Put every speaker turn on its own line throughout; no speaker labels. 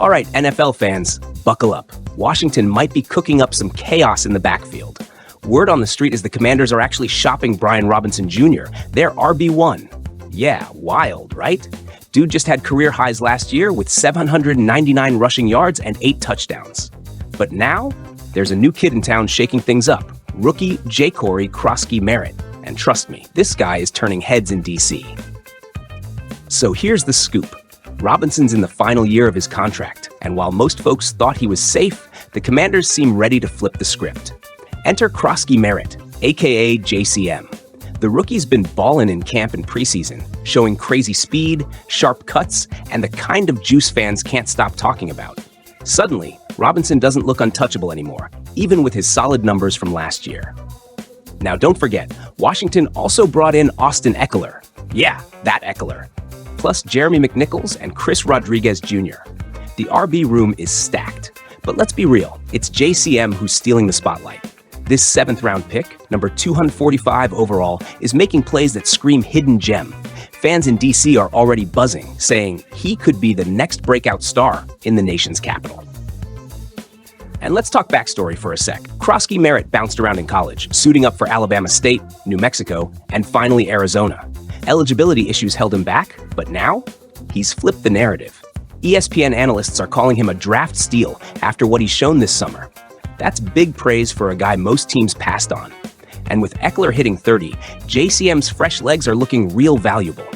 All right, NFL fans, buckle up. Washington might be cooking up some chaos in the backfield. Word on the street is the Commanders are actually shopping Brian Robinson Jr., their RB1. Yeah, wild, right? Dude just had career highs last year with 799 rushing yards and 8 touchdowns. But now, there's a new kid in town shaking things up, rookie Jacory Krosky-Merritt. And trust me, this guy is turning heads in DC. So here's the scoop. Robinson's in the final year of his contract, and while most folks thought he was safe, the Commanders seem ready to flip the script. Enter Krosky-Merritt, aka JCM. The rookie's been ballin' in camp and preseason, showing crazy speed, sharp cuts, and the kind of juice fans can't stop talking about. Suddenly, Robinson doesn't look untouchable anymore, even with his solid numbers from last year. Now don't forget, Washington also brought in Austin Ekeler. Yeah, that Ekeler. Plus Jeremy McNichols and Chris Rodriguez Jr. The RB room is stacked. But let's be real, it's JCM who's stealing the spotlight. This 7th-round pick, number 245 overall, is making plays that scream hidden gem. Fans in DC are already buzzing, saying he could be the next breakout star in the nation's capital. And let's talk backstory for a sec. Krosky-Merritt bounced around in college, suiting up for Alabama State, New Mexico, and finally Arizona. Eligibility issues held him back, but now he's flipped the narrative. ESPN analysts are calling him a draft steal after what he's shown this summer. That's big praise for a guy most teams passed on. And with Ekeler hitting 30, JCM's fresh legs are looking real valuable.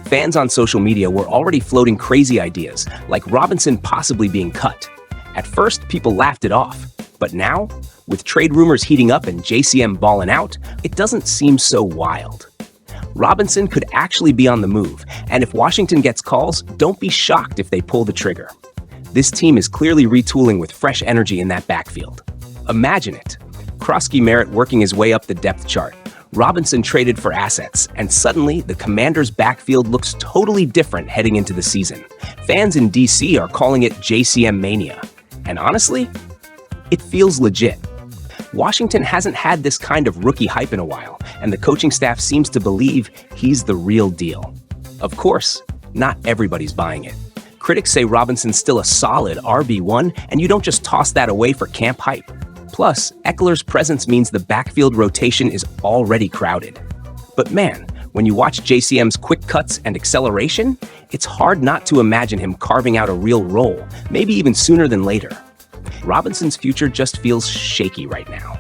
Fans on social media were already floating crazy ideas, like Robinson possibly being cut. At first, people laughed it off. But now, with trade rumors heating up and JCM balling out, it doesn't seem so wild. Robinson could actually be on the move, and if Washington gets calls, don't be shocked if they pull the trigger. This team is clearly retooling with fresh energy in that backfield. Imagine it. Krosky-Merritt working his way up the depth chart. Robinson traded for assets, and suddenly the Commanders' backfield looks totally different heading into the season. Fans in DC are calling it JCM Mania. And honestly, it feels legit. Washington hasn't had this kind of rookie hype in a while, and the coaching staff seems to believe he's the real deal. Of course, not everybody's buying it. Critics say Robinson's still a solid RB1, and you don't just toss that away for camp hype. Plus, Ekeler's presence means the backfield rotation is already crowded. But man, when you watch JCM's quick cuts and acceleration, it's hard not to imagine him carving out a real role, maybe even sooner than later. Robinson's future just feels shaky right now.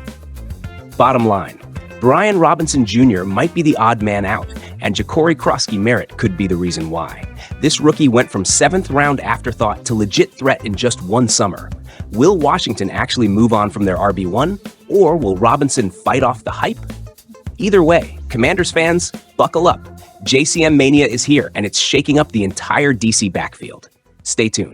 Bottom line, Brian Robinson Jr. might be the odd man out, and Jacory Krosky-Merritt could be the reason why. This rookie went from 7th-round afterthought to legit threat in just one summer. Will Washington actually move on from their RB1, or will Robinson fight off the hype? Either way, Commanders fans, buckle up. JCM Mania is here, and it's shaking up the entire DC backfield. Stay tuned.